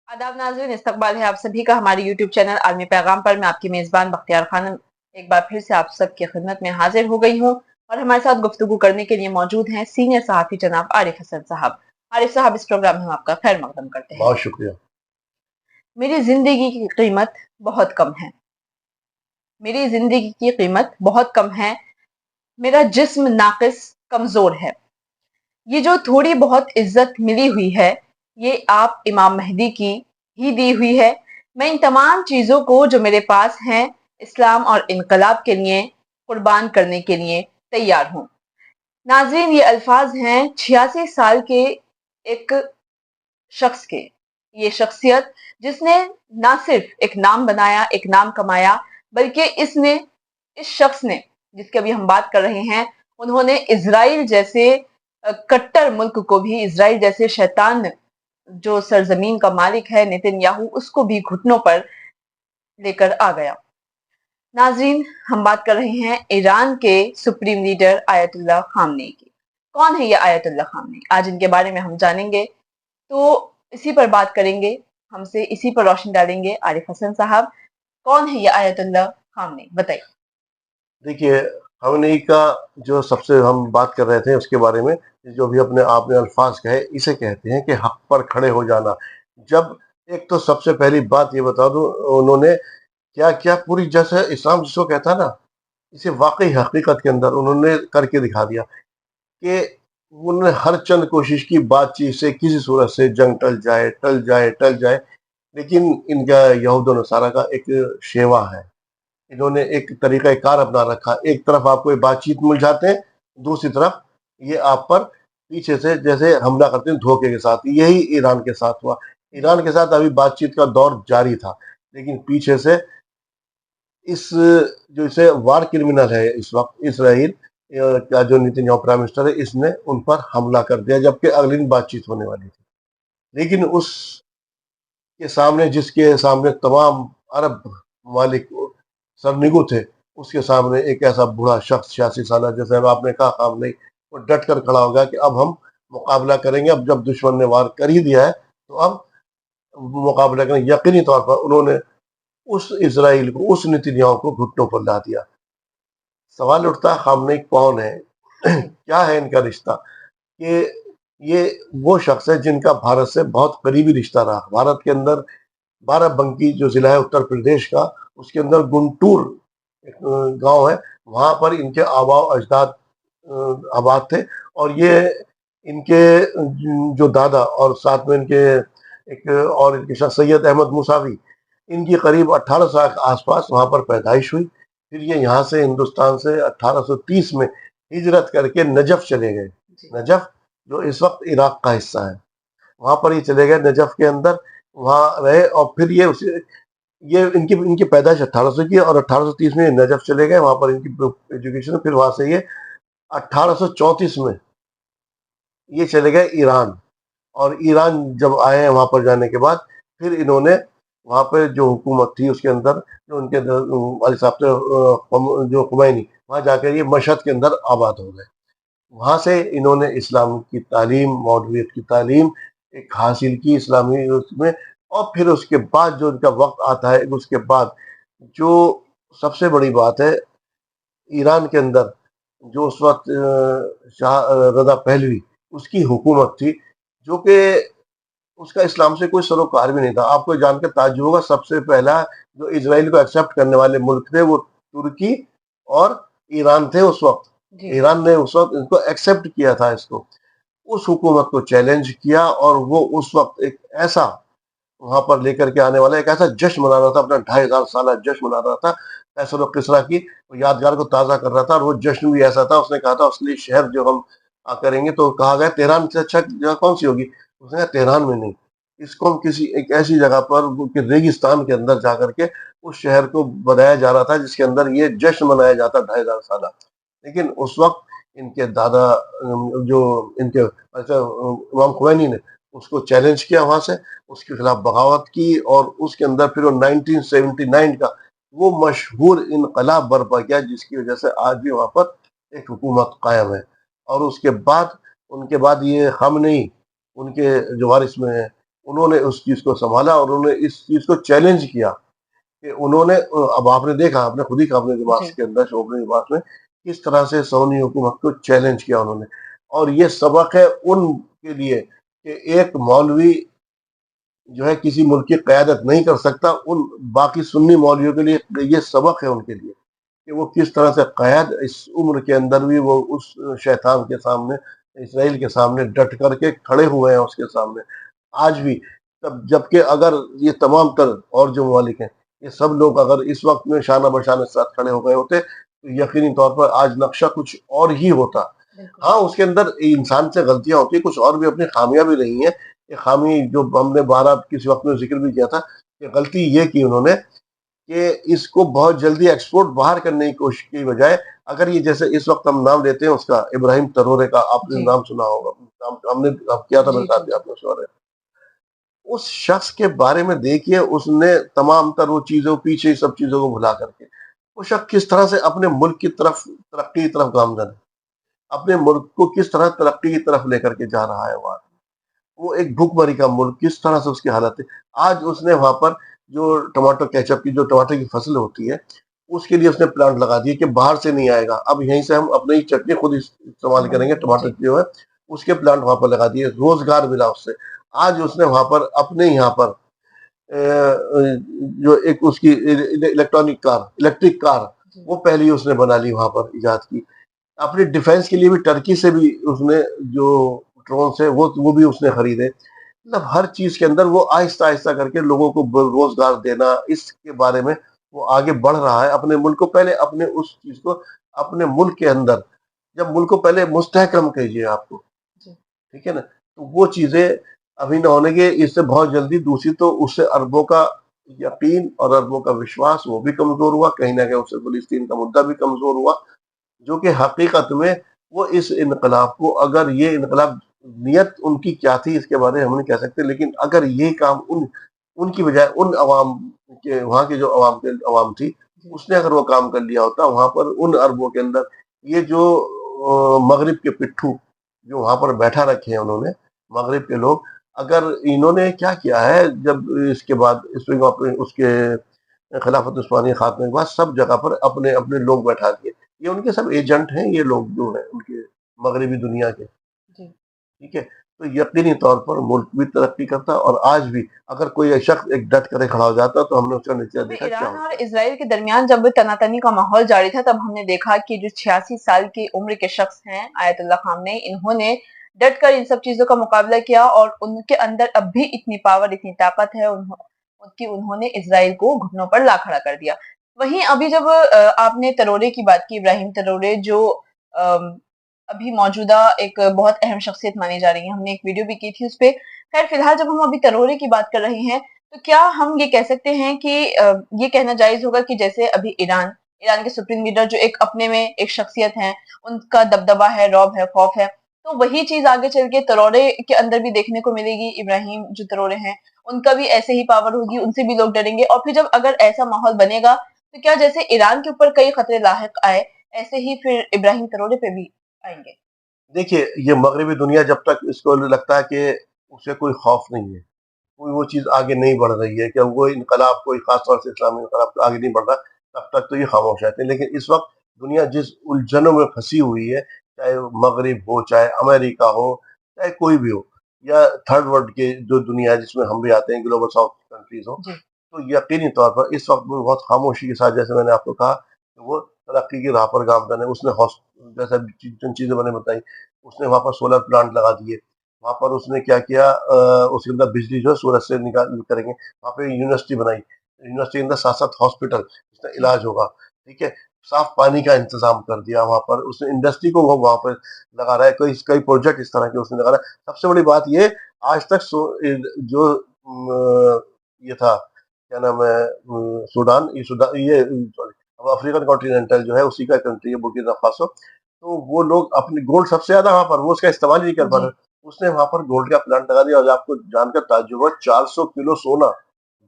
आदाब नाज़रीन, इस्तकबाल है आप सभी का हमारे YouTube चैनल आलमी पैगाम पर। मैं आपकी मेज़बान बख्तियार खानम एक बार फिर से आप सबकी खिदमत में हाजिर हो गई हूँ और हमारे साथ गुफ्तगू करने के लिए मौजूद हैं सीनियर सहाफ़ी जनाब आरिफ हसन साहब। आरिफ साहब, इस प्रोग्राम में हम आपका खैर मकदम करते हैं। बहुत शुक्रिया। मेरी जिंदगी की कीमत बहुत कम है। मेरी जिंदगी की कीमत बहुत कम है। मेरा जिस्म नाकिस कमजोर है। ये जो थोड़ी बहुत इज्जत मिली हुई है, ये आप इमाम मेहदी की ही दी हुई है। मैं इन तमाम चीज़ों को जो मेरे पास हैं, इस्लाम और इनकलाब के लिए कुर्बान करने के लिए तैयार हूँ। नाज़रीन, ये अल्फाज हैं 86 साल के एक शख्स के। ये शख्सियत जिसने ना सिर्फ एक नाम बनाया, एक नाम कमाया, बल्कि इस शख्स ने, जिसकी अभी हम बात कर रहे हैं, उन्होंने इजराइल जैसे कट्टर मुल्क को भी, इजराइल जैसे शैतान जो सरजमीन का मालिक है नेतन्याहू, उसको भी घुटनों पर लेकर आ गया। नाजरीन, हम बात कर रहे हैं ईरान के सुप्रीम लीडर आयतुल्लाह खामनेई की। कौन है ये आयतुल्लाह खामनेई? आज इनके बारे में हम जानेंगे, तो इसी पर बात करेंगे। हमसे इसी पर रोशनी डालेंगे आरिफ हसन साहब। कौन है ये आयतुल्लाह खामनेई, बताइए। देखिए, हमने का जो सबसे हम बात कर रहे थे उसके बारे में, जो भी अपने आपने अल्फाज कहे, इसे कहते हैं कि हक पर खड़े हो जाना। जब एक तो सबसे पहली बात ये बता दूं, उन्होंने क्या क्या पूरी, जैसे इस्लाम जिसको कहता है ना, इसे वाकई हकीकत के अंदर उन्होंने करके दिखा दिया कि उन्होंने हर चंद कोशिश की बातचीत से किसी सूरत से जंग टल जाए, टल जाए, टल जाए। लेकिन इनका यहूद और नसारा का एक शेवा है। इन्होंने एक तरीका कार अपना रखा। एक तरफ आपको ये बातचीत मिल जाते हैं, दूसरी तरफ ये आप पर पीछे से जैसे हमला करते हैं धोखे के साथ। यही ईरान के साथ हुआ। ईरान के साथ अभी बातचीत का दौर जारी था, लेकिन पीछे से इस जो इसे वार क्रिमिनल है इस वक्त इसराइल का जो नेतन्याहू प्राइम मिनिस्टर है, इसने उन पर हमला कर दिया, जबकि अगले दिन बातचीत होने वाली थी। लेकिन उसके सामने, जिसके सामने तमाम अरब ममालिक सरनिगु थे, उसके सामने एक ऐसा बूढ़ा शख्स 86 साल, जैसे अब आपने कहा, काम नहीं, वो डट कर खड़ा हो गया कि अब हम मुकाबला करेंगे। अब जब दुश्मन ने वार कर ही दिया है तो अब मुकाबला करेंगे। यकीनी तौर पर उन्होंने उस इसराइल को, उस नेतन्याहू को घुटनों पर ला दिया। सवाल उठता है, खामनेई कौन है? क्या है इनका रिश्ता? कि ये वो शख्स है जिनका भारत से बहुत करीबी रिश्ता रहा। भारत के अंदर बाराबंकी जो जिला है उत्तर प्रदेश का, उसके अंदर गुंटूर एक गांव है, वहां पर इनके आबा अजदाद आबाद थे। और ये इनके जो दादा और साथ में इनके एक और इनके शाह सैयद अहमद मुसावी, इनकी करीब 18 साल के आसपास वहां पर पैदाइश हुई। फिर ये यहाँ से हिंदुस्तान से 1830 में हिजरत करके नजफ चले गए। नजफ जो इस वक्त इराक का हिस्सा है, वहां पर ये चले गए। नजफ के अंदर वहां रहे और फिर ये इनकी इनकी पैदाइश 1800 की, और 1830 में नजफ चले गए, वहां पर इनकी एजुकेशन। फिर वहां से ये 1834 में ये चले गए ईरान। और ईरान जब आए हैं, वहां पर जाने के बाद फिर इन्होंने वहां पर जो हुकूमत थी उसके अंदर, जो उनके वाली साहब थे जो खुमैनी, वहां जाकर ये मशहद के अंदर आबाद हो गए। वहां से इन्होंने इस्लाम की तालीम, मौलवियत की तालीम एक हासिल की इस्लामी उसमें। और फिर उसके बाद जो उनका वक्त आता है, उसके बाद जो सबसे बड़ी बात है, ईरान के अंदर जो उस वक्त शाह रजा पहलवी, उसकी हुकूमत थी, जो कि उसका इस्लाम से कोई सरोकार भी नहीं था। आपको जानकर ताज्जुब होगा, सबसे पहला जो इसराइल को एक्सेप्ट करने वाले मुल्क थे वो तुर्की और ईरान थे उस वक्त। ईरान ने उस वक्त इनको एक्सेप्ट किया था, इसको, उस हुकूमत को चैलेंज किया। और वो उस वक्त एक ऐसा वहां पर लेकर के आने वाला, एक ऐसा जश्न मना रहा था, अपना 2500 साल जश्न मना रहा था। कैसर और किसरा की यादगार को ताज़ा कर रहा था। और वो जश्न भी ऐसा था, उसने कहा था असली शहर जो हम करेंगे, तो कहा गया तेहरान से अच्छा जगह कौन सी होगी? उसने कहा तेहरान में नहीं, इसको हम किसी एक ऐसी जगह पर रेगिस्तान के अंदर जाकर के उस शहर को बनाया जा रहा था, जिसके अंदर ये जश्न मनाया जाता 2500 साल। लेकिन उस वक्त इनके दादा जो इनके इमाम खुमैनी ने उसको चैलेंज किया वहां से, उसके खिलाफ बगावत की। और उसके अंदर फिर वो 1979 का वो मशहूर इनकलाब बर्पा किया, जिसकी वजह से आज भी वहां पर एक हुकूमत कायम है। और उसके बाद, उनके बाद ये खामनेई उनके जो वारिस में है, انہوں نے اس چیز کو سنبھالا اور انہوں نے اس چیز کو چیلنج کیا کہ انہوں نے، اب آپ نے دیکھا، آپ نے خود ہی کہا اپنے جی لباس کے اندر، اپنے لباس میں، کس طرح سے سونی حکومت کو چیلنج کیا انہوں نے. اور یہ سبق ہے ان کے لیے کہ ایک مولوی جو ہے کسی ملک کی قیادت نہیں کر سکتا. ان باقی سنی مولویوں کے لیے یہ سبق ہے ان کے لیے کہ وہ کس طرح سے قائد اس عمر کے اندر بھی وہ اس شیطان کے سامنے، اسرائیل کے سامنے ڈٹ کر کے کھڑے ہوئے ہیں اس کے سامنے آج بھی. جبکہ اگر یہ تمام تر اور جو ممالک ہیں، یہ سب لوگ اگر اس وقت میں شانہ بشانہ ساتھ کھڑے ہو گئے ہوتے تو یقینی طور پر آج نقشہ کچھ اور ہی ہوتا. بالکل ہاں، اس کے اندر انسان سے غلطیاں ہوتی ہیں، کچھ اور بھی اپنی خامیاں بھی رہی ہیں. یہ خامی جو ہم نے بارہ کسی وقت میں ذکر بھی کیا تھا کہ غلطی یہ کی انہوں نے کہ اس کو بہت جلدی ایکسپورٹ باہر کرنے کی کوشش کی بجائے، اگر یہ جیسے اس وقت ہم نام لیتے ہیں اس کا، ابراہیم ترورے کا، آپ نے جی نام سنا ہوگا، ہم نے کیا تھا جی میرے جی ساتھ جی آپ نے اس بارے میں. اس شخص کے بارے میں دیکھیے، اس نے تمام تر وہ چیزوں پیچھے سب چیزوں کو بھلا کر کے وہ شخص کس طرح سے اپنے ملک کی طرف، ترقی کی طرف گامزن ہے، اپنے ملک کو کس طرح ترقی کی طرف لے کر کے جا رہا ہے. وہ ایک بھوک مری کا ملک، کس طرح سے اس کی حالت ہے آج. اس نے وہاں پر جو ٹماٹو کیچپ کی، جو ٹماٹر کی فصل ہوتی ہے، اس کے لیے اس نے پلانٹ لگا دیے کہ باہر سے نہیں آئے گا، اب یہیں سے ہم اپنی ہی چٹنی خود استعمال کریں گے. ٹماٹر جی جو ہے اس کے پلانٹ وہاں پر لگا دیے، روزگار ملا اس سے. آج اس نے وہاں پر اپنے یہاں پر جو ایک اس کی الیکٹرک کار، جی وہ پہلی اس نے بنا لی، وہاں پر ایجاد کی. اپنی ڈیفینس کے لیے بھی ٹرکی سے بھی اس نے جو ڈرونس ہیں وہ بھی اس نے خریدے. مطلب ہر چیز کے اندر وہ آہستہ آہستہ کر کے لوگوں کو روزگار دینا، اس کے بارے میں وہ آگے بڑھ رہا ہے. اپنے ملک کو پہلے، اپنے اس چیز کو اپنے ملک کے اندر، جب ملک کو پہلے مستحکم کیجیے آپ کو، جی ٹھیک ہے نا، تو وہ چیزیں ابھی نہ ہونے کے اس سے بہت جلدی. دوسری تو اس سے اربوں کا یقین اور اربوں کا وشواس وہ بھی کمزور ہوا، کہیں نہ کہیں اس سے فلسطین کا مدعا بھی کمزور ہوا. جو کہ حقیقت میں وہ اس انقلاب کو، اگر یہ انقلاب نیت ان کی کیا تھی اس کے بارے میں ہم نہیں کہہ سکتے، لیکن اگر یہ کام ان کی بجائے ان عوام کے، وہاں کے جو عوام تھی، جی اس نے اگر وہ کام کر لیا ہوتا وہاں پر ان عربوں کے اندر، یہ جو مغرب کے پٹھو جو وہاں پر بیٹھا رکھے ہیں انہوں نے، مغرب کے لوگ، اگر انہوں نے کیا کیا ہے جب اس کے بعد اس کے خلافت عثمانیہ خاتمے کے بعد سب جگہ پر اپنے اپنے لوگ بیٹھا دیے. یہ ان کے سب ایجنٹ ہیں، یہ لوگ جو ہیں ان کے مغربی دنیا کے، جی ٹھیک ہے. تو یقینی طور پر ملک بھی ترقی کرتا، اور آج بھی اگر کوئی شخص ایک ڈٹ کرے کھڑا ہو جاتا تو ہم نے اس کا نتیجہ ابھی دیکھا کیا ایران اور ہوتا ہے. اسرائیل کے درمیان جب تناتنی کا ماحول جاری تھا، تب ہم نے دیکھا کہ جو 86 سال کی عمر کے شخص ہیں آیت اللہ خامنئی، انہوں نے ڈٹ کر ان سب چیزوں کا مقابلہ کیا، اور ان کے اندر اب بھی اتنی پاور، اتنی طاقت ہے انہوں نے اسرائیل کو گھٹنوں پر لا کھڑا کر دیا. وہیں ابھی جب آپ نے ترورے کی بات کی، ابراہیم ترورے جو ابھی موجودہ ایک بہت اہم شخصیت مانی جا رہی ہے، ہم نے ایک ویڈیو بھی کی تھی اس پہ. خیر فی الحال جب ہم ابھی ترورے کی بات کر رہے ہیں، تو کیا ہم یہ کہہ سکتے ہیں کہ یہ کہنا جائز ہوگا کہ جیسے ابھی ایران کے سپریم لیڈر جو ایک اپنے میں ایک شخصیت ہیں، ان کا دبدبا ہے، رعب ہے، خوف ہے، تو وہی چیز آگے چل کے ترورے کے اندر بھی دیکھنے کو ملے گی. ابراہیم جو ترورے ہیں ان کا بھی ایسے ہی پاور ہوگی، ان سے بھی لوگ ڈریں گے. اور پھر جب اگر ایسا ماحول بنے گا تو کیا جیسے ایران کے اوپر کئی خطرے لاحق آئے، ایسے ہی پھر ابراہیم ترورے پہ بھی آئیں گے؟ دیکھیے، یہ مغربی دنیا جب تک اس کو لگتا ہے کہ اسے کوئی خوف نہیں ہے، کوئی وہ چیز آگے نہیں بڑھ رہی ہے کہ وہ انقلاب، کوئی خاص طور سے اسلامی انقلاب آگے نہیں بڑھ رہا، تب تک تو یہ خاموش رہتے ہیں. لیکن اس وقت دنیا جس الجھنوں میں پھنسی ہوئی ہے، چاہے مغرب ہو، چاہے امریکہ ہو، چاہے کوئی بھی ہو، یا تھرڈ ورلڈ کے جو دنیا ہے جس میں ہم بھی آتے ہیں، گلوبل ساؤتھ کنٹریز ہو، جی تو یقینی طور پر اس وقت میں بہت خاموشی کے ساتھ، جیسے میں نے آپ کو کہا کہ وہ ترقی کی راہ پر گامزن ہے. اس نے جیسا جن چیزیں میں نے بتائی، اس نے وہاں پر سولر پلانٹ لگا دیے. وہاں پر اس نے کیا کیا، اس کے اندر بجلی جو ہے سورج سے نکال کریں گے. وہاں پہ یونیورسٹی بنائی، یونیورسٹی کے اندر ساتھ ساتھ ہاسپٹل، اس میں جی علاج ہوگا، ٹھیک ہے. صاف پانی کا انتظام کر دیا وہاں پر. اس نے انڈسٹری کو وہ وہاں پر لگا رہا ہے، کئی پروجیکٹ اس طرح کے اس نے لگا رہا ہے. سب سے بڑی بات یہ، آج تک جو یہ تھا، کیا نام ہے، یہ افریقن کانٹیننٹل جو ہے اسی کا کنٹری ہے، برکینا فاسو. تو وہ لوگ اپنے گولڈ سب سے زیادہ وہاں پر، وہ اس کا استعمال ہی نہیں کر پا جی رہے. اس نے وہاں پر گولڈ کا پلانٹ لگا دیا، اور آپ کو جان کر تعجب ہوا، 400 کلو سونا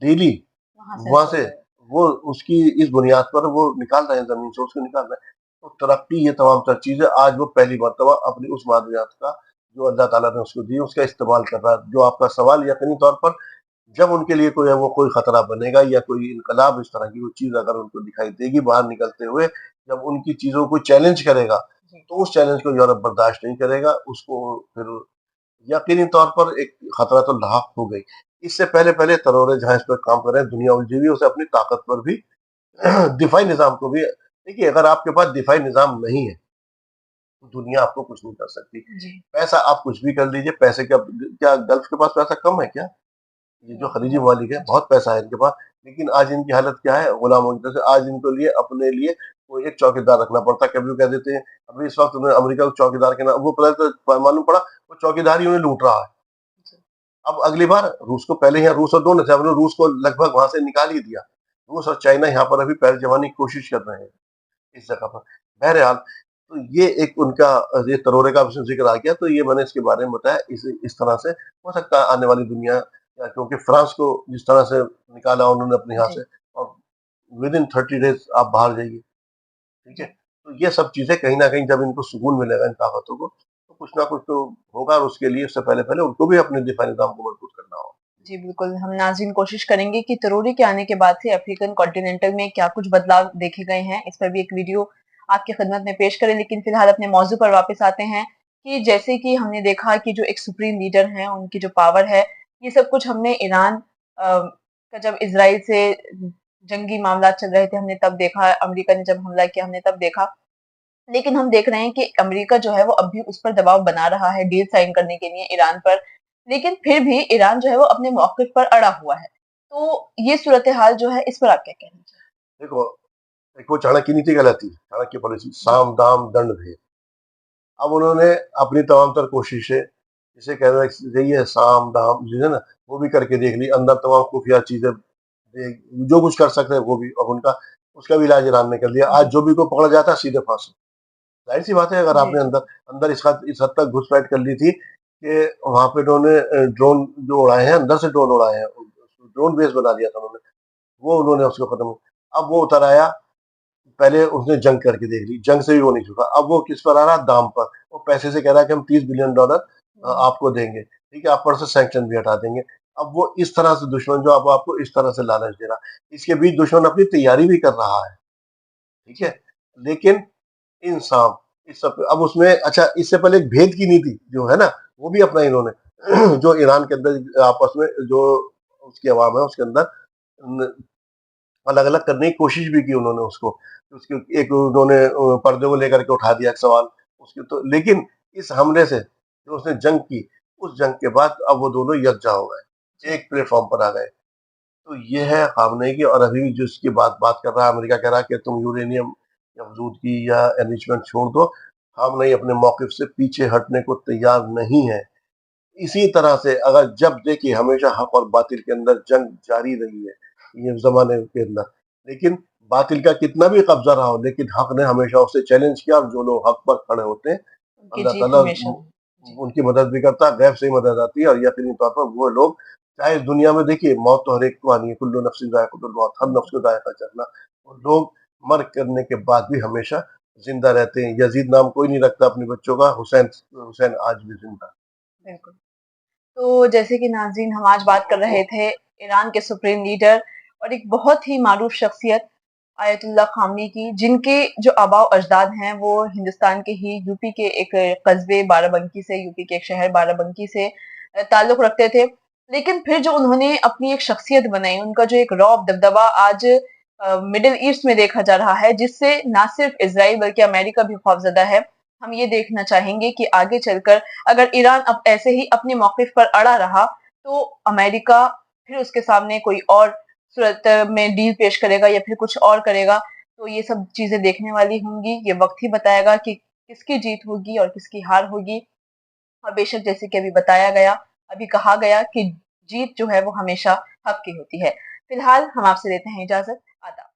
ڈیلی وہاں وہاں نکل سے رہا ہے. وہ اس کی اس بنیاد پر وہ نکال رہے ہیں، زمین سے اس کو نکال رہے ہیں. تو ترقی، یہ تمام تر چیزیں آج وہ پہلی مرتبہ اپنی اس معدنیات کا जो अल्लाह ताला ने उसको दी उसका इस्तेमाल कर रहा है। जो आपका सवाल यकीनी तौर पर जब उनके लिए कोई वो कोई खतरा बनेगा या कोई इनकलाब इस तरह की कोई चीज अगर उनको दिखाई देगी बाहर निकलते हुए, जब उनकी चीजों को चैलेंज करेगा तो उस चैलेंज को यूरोप बर्दाश्त नहीं करेगा, उसको फिर यकीनी तौर पर एक खतरा तो लाक हो गई। इससे पहले पहले तरोरे जहां इस पर काम कर रहे हैं, दुनिया उलझी हुई है, उसे अपनी ताकत पर भी दिफाई निजाम को भी देखिए, अगर आपके पास दिफाई निजाम नहीं है तो दुनिया आपको कुछ नहीं कर सकती। पैसा आप कुछ भी कर लीजिए, पैसे का क्या गल्फ के पास पैसा कम है क्या? ये जो खलीजी ममालिक है बहुत पैसा है इनके पास, लेकिन आज इनकी हालत क्या है? गुलामों की तरह से आज इनको लिए अपने लिए कोई एक चौकीदार रखना पड़ता है। कभी वो कह देते हैं अभी इस वक्त उन्हें अमेरिका को चौकीदार के नाम, वो पता तो मालूम पड़ा वो चौकीदार ही उन्हें लूट रहा है। अब अगली बार रूस को, पहले यहाँ रूस और दोनों थे, रूस को लगभग वहां से निकाल ही दिया। रूस और चाइना यहाँ पर अभी पैर जमाने की कोशिश कर रहे हैं इस जगह पर। बहरहाल तो ये एक उनका ये तरोरे का जिक्र आ गया, तो ये मैंने इसके बारे में बताया। इस तरह से हो सकता है आने वाली दुनिया, या क्योंकि फ्रांस को जिस तरह से निकाला उन्होंने अपने यहाँ से, और विद इन 30 डेज आप बाहर जाइए, ठीक है। तो ये सब चीजें कहीं ना कहीं जब इनको सुकून मिलेगा इन ताकतों को, तो कुछ ना कुछ तो होगा, और उसके लिए उससे पहले पहले उनको भी अपने दिफाई निजाम को मजबूत करना होगा। जी बिल्कुल, हम नाज़रीन कोशिश करेंगे कि तरोरी के आने के बाद से अफ्रीकन कॉन्टिनेंटल में क्या कुछ बदलाव देखे गए हैं, इस पर भी एक वीडियो आपकी खिदमत में पेश करें। लेकिन फिलहाल अपने मौजू पर वापस आते हैं कि जैसे कि हमने देखा कि जो एक सुप्रीम लीडर हैं, उनकी जो पावर है, ये सब कुछ हमने ईरान का जब इज़राइल से जंगी मामलात चल रहे थे, हमने तब देखा, अमेरिका ने जब हमला किया हमने तब देखा। लेकिन हम देख रहे हैं कि अमेरिका जो है वो अब भी उस पर दबाव बना रहा है डील साइन करने के लिए ईरान पर, लेकिन फिर भी ईरान जो है वो अपने मौक़िफ़ पर अड़ा हुआ है। तो ये सूरत-ए-हाल जो है, इस पर आप क्या कहना चाहेंगे? देखो, एक वो चाणक्य नीति कहलाती है, चाणक्य पॉलिसी, साम दाम दंड भेद। अब उन्होंने अपनी तमाम तर कोशिशें, जिसे कह रही है साम दाम जो है ना, वो भी करके देख ली, अंदर तमाम खुफिया चीजें जो कुछ कर सकते हैं वो भी, अब उनका उसका भी इलाज ईरान ने कर लिया। आज जो भी को पकड़ा जाता है सीधे फांसी। जाहिर सी बात है, अगर आपने अंदर अंदर इस हद तक घुसपैठ कर ली थी कि वहां पे उन्होंने ड्रोन जो उड़ाए हैं, अंदर से ड्रोन उड़ाए हैं, ड्रोन बेस बना दिया था उन्होंने, वो उन्होंने उसको खत्म। अब वो उतर आया, पहले उसने जंग करके देख ली, जंग से भी वो नहीं झुका। अब वो किस पर आ रहा? दाम पर। वो पैसे से कह रहा है कि हम $30 बिलियन आपको देंगे, ठीक है, आप पर से सैंक्शन भी हटा देंगे। अब वो इस तरह से दुश्मन जो अब आपको इस तरह से लालच दे रहा, इसके बीच दुश्मन अपनी तैयारी भी कर रहा है, ठीक है। लेकिन इंसान इस सब अब उसमें, अच्छा इससे पहले एक भेद की नीति जो है ना, वो भी अपना इन्होंने जो ईरान के अंदर आपस में जो उसकी आवाम है उसके अंदर अलग अलग करने की कोशिश भी की उन्होंने उसको, उसके एक उन्होंने पर्दे को लेकर के उठा दिया एक सवाल उसके, तो लेकिन इस हमले से जो उसने जंग की, उस जंग के बाद अब वो दोनों यकजा हो गए, एक प्लेटफॉर्म पर आ गए। तो ये है खामनेई की, और अभी जो इसकी बात कर रहा है, अमेरिका कह रहा है कि तुम यूरेनियम या वजूद की या एनरिचमेंट छोड़ दो। खामनेई अपने मौक़िफ़ से पीछे हटने को तैयार नहीं है। इसी तरह से अगर जब देखिए हमेशा हक और बातिल के अंदर जंग जारी रही है ये ज़माने के अंदर, लेकिन बातिल का कितना भी कब्ज़ा रहा हो, लेकिन हक ने हमेशा उसे चैलेंज किया, और जो लोग हक पर खड़े होते हैं, उनकी अल्लाह जीत ताला हमेशा उनकी मदद भी करता है, गैब से ही मदद आती है। और यकीनी तौर पर वो लोग, चाहे इस दुनिया में देखिए मौत तो हर एक को आनी है, कुल्लु नफ्सिन ज़ाइक़ातुल मौत, हर नफ्स को ज़ायक़ा चखना। और लोग मर करने के बाद भी हमेशा जिंदा रहते हैं। यजीद नाम कोई नहीं रखता अपने बच्चों का, हुसैन हुसैन आज भी जिंदा। बिल्कुल। तो जैसे कि नाज़रीन हम आज बात कर रहे थे ईरान के सुप्रीम लीडर और एक बहुत ही मारूफ शख्सियत आयतुल्लाह खामनी की, जिनके जो आबाओ अजदाद हैं वो हिंदुस्तान के ही यूपी के एक कस्बे बाराबंकी से, यूपी के एक शहर बाराबंकी से ताल्लुक रखते थे। लेकिन फिर जो उन्होंने अपनी एक शख्सियत बनाई, उनका जो एक रौब दबदबा आज मिडिल ईस्ट में देखा जा रहा है, जिससे ना सिर्फ इजराइल बल्कि अमेरिका भी खौफजदा है। हम ये देखना चाहेंगे कि आगे चलकर अगर ईरान अब ऐसे ही अपने मौकिफ पर अड़ा रहा, तो अमेरिका फिर उसके सामने कोई और सूरत में डील पेश करेगा या फिर कुछ और करेगा। तो ये सब चीजें देखने वाली होंगी। ये वक्त ही बताएगा कि किसकी जीत होगी और किसकी हार होगी। और बेशक जैसे कि अभी बताया गया, अभी कहा गया कि जीत जो है वो हमेशा हक की होती है। फिलहाल हम आपसे लेते हैं इजाजत। आदाब।